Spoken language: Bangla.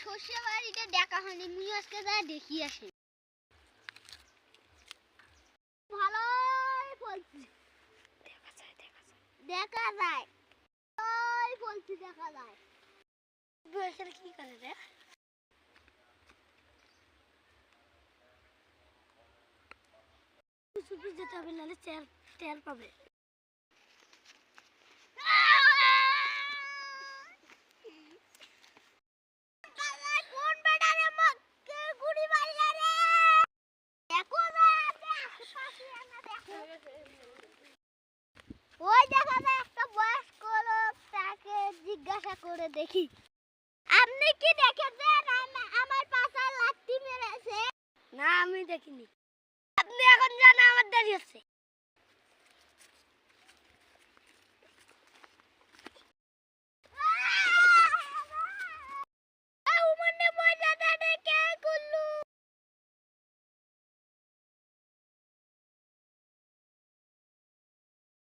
সর্ষে বাড়িটা দেখা হয়নি, মুই আজকে যা দেখি আসি। ভালোই বলছি, দেখা যায় ওই বলছি দেখা যায়। এখানে কি করে রে? চুপি যেতে হবে, নাহলে চেয়ার পাবে। ওই দেখা যায় একটা বয়স্ক লোক, তাকে জিজ্ঞাসা করে দেখি, আপনি কি দেখেছেন আমার পাছায় লাথি মেরেছে? না, আমি দেখিনি। আপনি এখন জানা, আমার দেরি হচ্ছে।